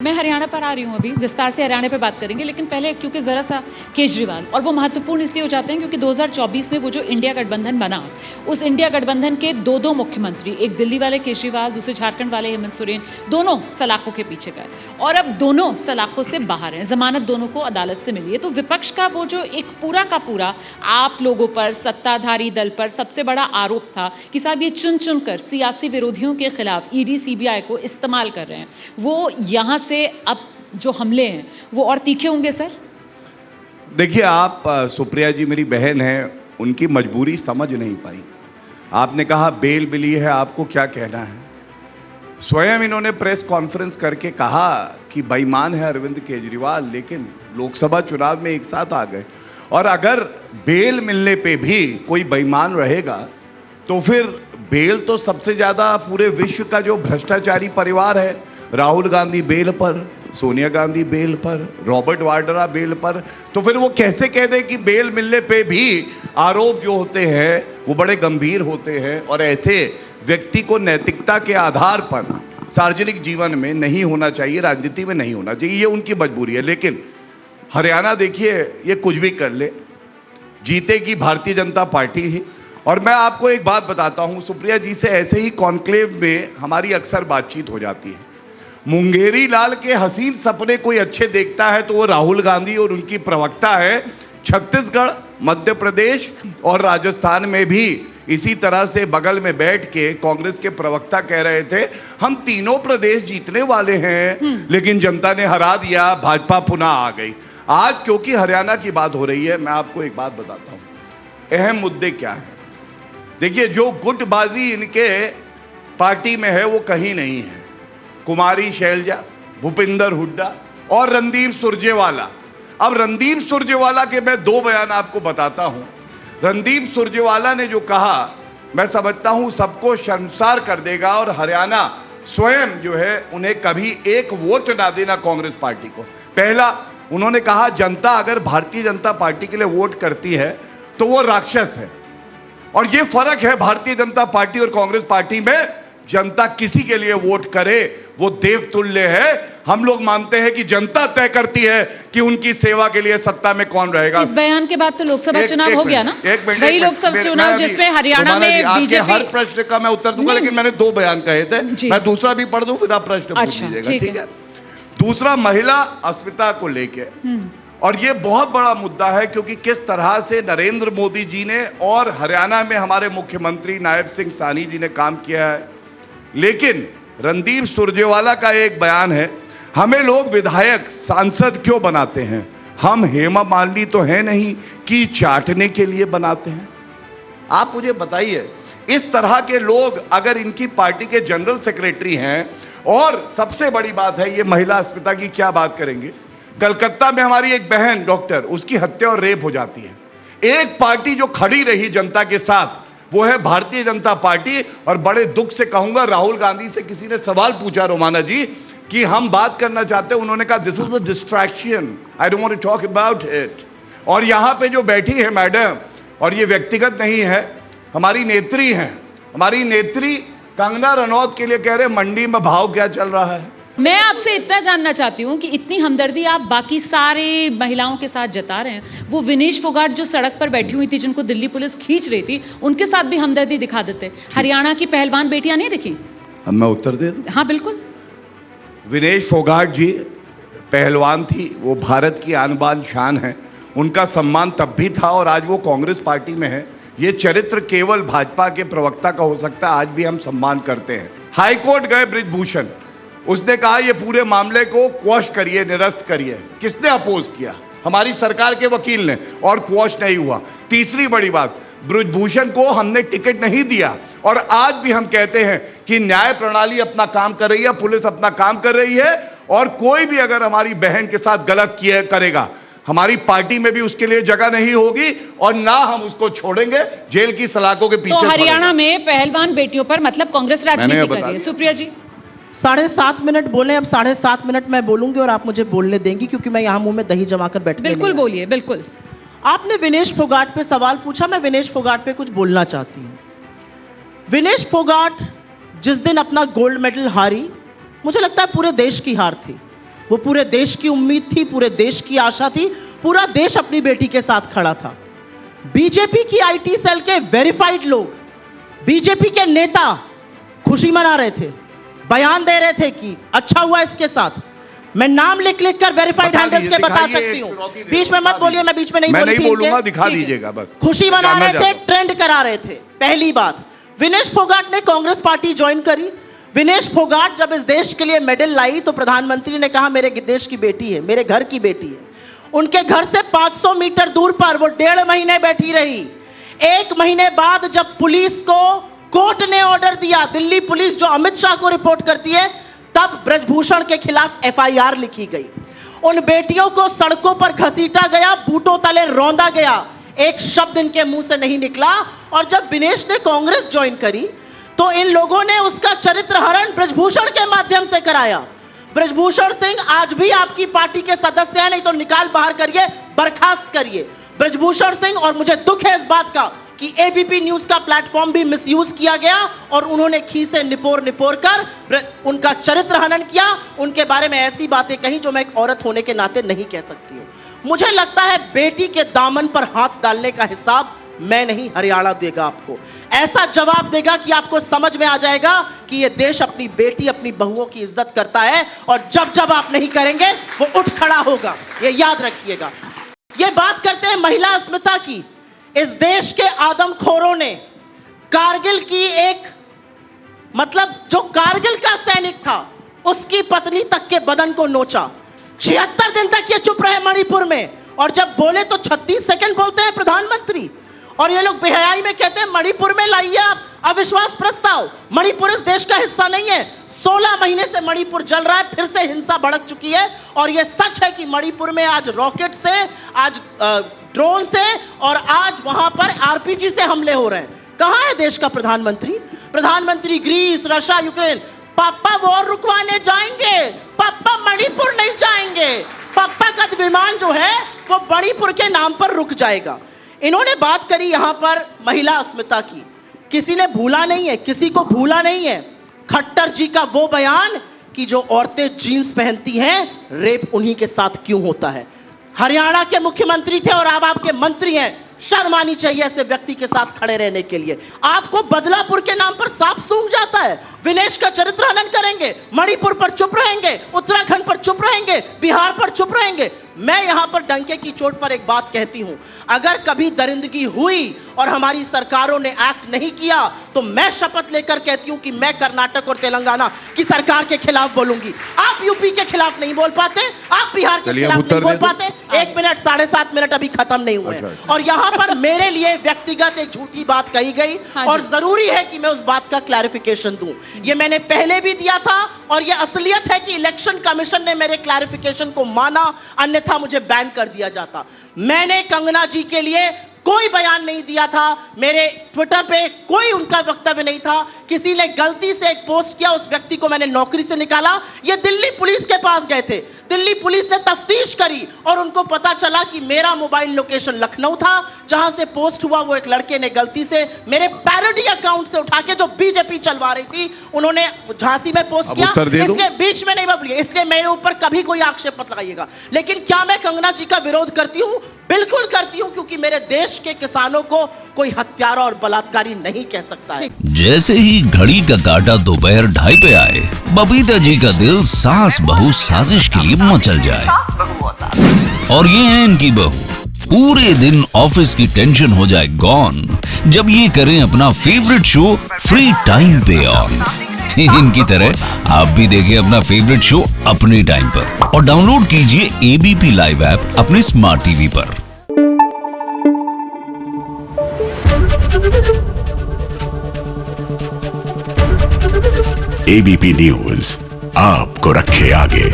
मैं हरियाणा पर आ रही हूं, अभी विस्तार से हरियाणा पे बात करेंगे, लेकिन पहले क्योंकि जरा सा केजरीवाल, और वो महत्वपूर्ण इसलिए हो जाते हैं क्योंकि 2024 में वो जो इंडिया गठबंधन बना, उस इंडिया गठबंधन के दो मुख्यमंत्री, एक दिल्ली वाले केजरीवाल, दूसरे झारखंड वाले हेमंत सोरेन, दोनों सलाखों के पीछे गए और अब दोनों सलाखों से बाहर हैं। जमानत दोनों को अदालत से मिली है। तो विपक्ष का वो जो एक पूरा का पूरा आप लोगों पर, सत्ताधारी दल पर सबसे बड़ा आरोप था कि साहब ये चुन चुनकर सियासी विरोधियों के खिलाफ ईडी सीबीआई को इस्तेमाल कर रहे हैं, वो यहां से अब जो हमले हैं वो और तीखे होंगे। सर देखिए, आप सुप्रिया जी मेरी बहन हैं, उनकी मजबूरी समझ नहीं पाई। आपने कहा बेल मिली है, आपको क्या कहना है? स्वयं इन्होंने प्रेस कॉन्फ्रेंस करके कहा कि बेईमान है अरविंद केजरीवाल, लेकिन लोकसभा चुनाव में एक साथ आ गए। और अगर बेल मिलने पे भी कोई बेईमान रहेगा तो फिर बेल तो सबसे ज्यादा पूरे विश्व का जो भ्रष्टाचारी परिवार है, राहुल गांधी बेल पर, सोनिया गांधी बेल पर, रॉबर्ट वाड्रा बेल पर, तो फिर वो कैसे कह दे कि बेल मिलने पे भी आरोप जो होते हैं वो बड़े गंभीर होते हैं और ऐसे व्यक्ति को नैतिकता के आधार पर सार्वजनिक जीवन में नहीं होना चाहिए, राजनीति में नहीं होना चाहिए, ये उनकी मजबूरी है। लेकिन हरियाणा देखिए, ये कुछ भी कर ले, जीतेगी भारतीय जनता पार्टी ही। और मैं आपको एक बात बताता हूं, सुप्रिया जी से ऐसे ही कॉन्क्लेव में हमारी अक्सर बातचीत हो जाती है। मुंगेरी लाल के हसीन सपने कोई अच्छे देखता है तो वो राहुल गांधी और उनकी प्रवक्ता है। छत्तीसगढ़, मध्य प्रदेश और राजस्थान में भी इसी तरह से बगल में बैठ के कांग्रेस के प्रवक्ता कह रहे थे हम तीनों प्रदेश जीतने वाले हैं, लेकिन जनता ने हरा दिया, भाजपा पुनः आ गई। आज क्योंकि हरियाणा की बात हो रही है, मैं आपको एक बात बताता हूं, अहम मुद्दे क्या है। देखिए, जो गुटबाजी इनके पार्टी में है वो कहीं नहीं है। कुमारी शैलजा, भूपिंदर हुड्डा और रणदीप सुरजेवाला। अब रणदीप सुरजेवाला के मैं दो बयान आपको बताता हूं। रणदीप सुरजेवाला ने जो कहा, मैं समझता हूं सबको शर्मसार कर देगा और हरियाणा स्वयं जो है उन्हें कभी एक वोट ना देना कांग्रेस पार्टी को। पहला, उन्होंने कहा जनता अगर भारतीय जनता पार्टी के लिए वोट करती है तो वो राक्षस है। और ये फर्क है भारतीय जनता पार्टी और कांग्रेस पार्टी में। जनता किसी के लिए वोट करे वो देवतुल्य है। हम लोग मानते हैं कि जनता तय करती है कि उनकी सेवा के लिए सत्ता में कौन रहेगा। इस बयान के बाद तो लोकसभा चुनाव हो गया ना, वही लोकसभा चुनाव जिसमें हरियाणा में बीजेपी। हर प्रश्न का मैं उत्तर दूंगा, लेकिन मैंने दो बयान कहे थे, मैं दूसरा भी पढ़ दूं फिर आप प्रश्न पूछ लीजिएगा, ठीक है? दूसरा, महिला अस्मिता को लेके, और यह बहुत बड़ा मुद्दा है क्योंकि किस तरह से नरेंद्र मोदी जी ने और हरियाणा में हमारे मुख्यमंत्री नायब सिंह सानी जी ने काम किया है। लेकिन रणदीप सुरजेवाला का एक बयान है, हमें लोग विधायक सांसद क्यों बनाते हैं? हम हेमा मालिनी तो है नहीं कि चाटने के लिए बनाते हैं। आप मुझे बताइए, इस तरह के लोग अगर इनकी पार्टी के जनरल सेक्रेटरी हैं, और सबसे बड़ी बात है ये महिला अस्मिता की क्या बात करेंगे। कलकत्ता में हमारी एक बहन डॉक्टर, उसकी हत्या और रेप हो जाती है। एक पार्टी जो खड़ी रही जनता के साथ वो है भारतीय जनता पार्टी। और बड़े दुख से कहूंगा, राहुल गांधी से किसी ने सवाल पूछा, रोमाना जी, कि हम बात करना चाहते हैं, उन्होंने कहा this is the distraction, I don't want to talk about it. और यहां पे जो बैठी है मैडम, और ये व्यक्तिगत नहीं है, हमारी नेत्री हैं, हमारी नेत्री कंगना रनौत के लिए कह रहे मंडी में भाव क्या चल रहा है। मैं आपसे इतना जानना चाहती हूं कि इतनी हमदर्दी आप बाकी सारे महिलाओं के साथ जता रहे हैं, वो विनेश फोगाट जो सड़क पर बैठी हुई थी, जिनको दिल्ली पुलिस खींच रही थी, उनके साथ भी हमदर्दी दिखा देते। हरियाणा की पहलवान बेटियां नहीं दिखी? अब मैं उत्तर दे दूं? हाँ बिल्कुल। विनेश फोगाट जी पहलवान थी, वो भारत की आन बान शान है, उनका सम्मान तब भी था और आज वो कांग्रेस पार्टी में है। ये चरित्र केवल भाजपा के प्रवक्ता का हो सकता है, आज भी हम सम्मान करते हैं। हाईकोर्ट गए बृजभूषण, उसने कहा ये पूरे मामले को क्वॉश करिए, निरस्त करिए। किसने अपोज किया? हमारी सरकार के वकील ने, और क्वॉश नहीं हुआ। तीसरी बड़ी बात, बृजभूषण को हमने टिकट नहीं दिया, और आज भी हम कहते हैं कि न्याय प्रणाली अपना काम कर रही है, पुलिस अपना काम कर रही है, और कोई भी अगर हमारी बहन के साथ गलत किया करेगा, हमारी पार्टी में भी उसके लिए जगह नहीं होगी और ना हम उसको छोड़ेंगे जेल की सलाखों के पीछे। तो हरियाणा में पहलवान बेटियों पर मतलब कांग्रेस राजनीति कर रही है। सुप्रिया जी 7.5 मिनट बोले, अब 7.5 मिनट मैं बोलूंगी और आप मुझे बोलने देंगी क्योंकि मैं यहां मुंह में दही जमाकर बैठ। बिल्कुल बोलिए, बिल्कुल। आपने विनेश फोगाट पे सवाल पूछा, मैं विनेश फोगाट पे कुछ बोलना चाहती हूं। विनेश फोगाट जिस दिन अपना गोल्ड मेडल हारी, मुझे लगता है पूरे देश की हार थी। वो पूरे देश की उम्मीद थी, पूरे देश की आशा थी, पूरा देश अपनी बेटी के साथ खड़ा था। बीजेपी की आईटी सेल के वेरीफाइड लोग, बीजेपी के नेता खुशी मना रहे थे, बयान दे रहे थे कि अच्छा हुआ इसके साथ। मैं नाम लिख लिख कर वेरीफाइड हैंडल्स के बता सकती हूं, बीच में मत बोलिए, मैं बीच में नहीं बोलती। मैं नहीं बोलूंगा, दिखा दीजिएगा बस। खुशी मना रहे थे, ट्रेंड करा रहे थे। पहली बात, विनेश फोगाट ने कांग्रेस पार्टी ज्वाइन करी। विनेश फोगाट जब इस देश के लिए मेडल लाई तो प्रधानमंत्री ने कहा मेरे देश की बेटी है, मेरे घर की बेटी है। उनके घर से 500 मीटर दूर पर वो 1.5 महीने बैठी रही। 1 महीने बाद जब पुलिस को कोर्ट ने ऑर्डर दिया, दिल्ली पुलिस जो अमित शाह को रिपोर्ट करती है, तब ब्रजभूषण के खिलाफ एफआईआर लिखी गई। उन बेटियों को सड़कों पर घसीटा गया, बूटों तले रौंदा गया, एक शब्द इनके मुंह से नहीं निकला। और जब विनेश ने कांग्रेस ज्वाइन करी तो इन लोगों ने उसका चरित्र हरण ब्रजभूषण के माध्यम से कराया। ब्रजभूषण सिंह आज भी आपकी पार्टी के सदस्य हैं, नहीं तो निकाल बाहर करिए, बर्खास्त करिए ब्रजभूषण सिंह। और मुझे दुख है इस बात का कि एबीपी न्यूज का प्लेटफॉर्म भी मिसयूज किया गया और उन्होंने खीसे निपोर कर उनका चरित्र हनन किया, उनके बारे में ऐसी बातें कही जो मैं एक औरत होने के नाते नहीं कह सकती हूं। मुझे लगता है बेटी के दामन पर हाथ डालने का हिसाब मैं नहीं, हरियाणा देगा आपको। ऐसा जवाब देगा कि आपको समझ में आ जाएगा कि यह देश अपनी बेटी, अपनी बहुओं की इज्जत करता है, और जब जब आप नहीं करेंगे वो उठ खड़ा होगा, यह याद रखिएगा। यह बात करते हैं महिला अस्मिता की। इस देश के आदमखोरों ने कारगिल की जो कारगिल का सैनिक था उसकी पत्नी तक के बदन को नोचा। 76 दिन तक ये चुप रहे मणिपुर में, और जब बोले तो 36 सेकंड बोलते हैं प्रधानमंत्री। और ये लोग बेहयाई में कहते हैं मणिपुर में लाइए आप अविश्वास प्रस्ताव। मणिपुर इस देश का हिस्सा नहीं है। 16 महीने से मणिपुर जल रहा है, फिर से हिंसा भड़क चुकी है। और यह सच है कि मणिपुर में आज रॉकेट से, आज ड्रोन से, और आज वहां पर आरपीजी से हमले हो रहे हैं। कहां है देश का प्रधानमंत्री? प्रधानमंत्री ग्रीस, रशिया, यूक्रेन, पापा वॉर रुकवाने जाएंगे, पापा मणिपुर नहीं जाएंगे। पापा का विमान जो है वो मणिपुर के नाम पर रुक जाएगा। इन्होंने बात करी यहां पर महिला अस्मिता की। किसी ने भूला नहीं है, किसी को भूला नहीं है खट्टर जी का वो बयान कि जो औरतें जीन्स पहनती हैं रेप उन्हीं के साथ क्यों होता है। हरियाणा के मुख्यमंत्री थे और अब आपके मंत्री हैं। शर्म आनी चाहिए ऐसे व्यक्ति के साथ खड़े रहने के लिए। आपको बदलापुर के नाम पर सांप सूंघ जाता है। विनेश का चरित्र हनन करेंगे, मणिपुर पर चुप रहेंगे, उत्तराखंड पर चुप रहेंगे, बिहार पर चुप रहेंगे। मैं यहां पर डंके की चोट पर एक बात कहती हूं, अगर कभी दरिंदगी हुई और हमारी सरकारों ने एक्ट नहीं किया तो मैं शपथ लेकर कहती हूं कि मैं कर्नाटक और तेलंगाना की सरकार के खिलाफ बोलूंगी। आप यूपी के खिलाफ नहीं बोल पाते, आप बिहार के खिलाफ नहीं बोल पाते। 1 मिनट 7.5 मिनट अभी खत्म नहीं हुए हैं। और यहां पर मेरे लिए व्यक्तिगत एक झूठी बात कही गई और जरूरी है कि मैं उस बात का क्लैरिफिकेशन दूं। ये मैंने पहले भी दिया था और यह असलियत है कि इलेक्शन कमीशन ने मेरे क्लैरिफिकेशन को माना, अन्यथा मुझे बैन कर दिया जाता। मैंने कंगना जी के लिए कोई बयान नहीं दिया था, मेरे ट्विटर पे कोई उनका वक्तव्य नहीं था। किसी ने गलती से एक पोस्ट किया, उस व्यक्ति को मैंने नौकरी से निकाला। ये दिल्ली पुलिस के पास गए थे, दिल्ली पुलिस ने तफ्तीश करी और उनको पता चला कि मेरा मोबाइल लोकेशन लखनऊ था, जहां से पोस्ट हुआ वो एक लड़के ने गलती से मेरे पैरोडी अकाउंट से उठा के, जो बीजेपी चलवा रही थी, उन्होंने झांसी में पोस्ट किया। इसलिए बीच में नहीं बोलिए, इसलिए मेरे ऊपर कभी कोई आक्षेप मत लगाइएगा। लेकिन क्या मैं कंगना जी का विरोध करती हूं? बिल्कुल करती हूं, क्योंकि मेरे देश के किसानों को कोई हत्यारा और बलात्कारी नहीं कह सकता है। जैसे ही घड़ी का काटा दोपहर 2:30 पे आए, बबीता जी का दिल सास बहू साजिश के लिए मचल जाए। और ये है इनकी बहू, पूरे दिन ऑफिस की टेंशन हो जाए गॉन जब ये करें अपना फेवरेट शो फ्री टाइम पे ऑन। इनकी तरह आप भी देखिए अपना फेवरेट शो अपने टाइम पर और डाउनलोड कीजिए एबीपी लाइव ऐप अपने स्मार्ट टीवी पर। एबीपी न्यूज आपको रखे आगे।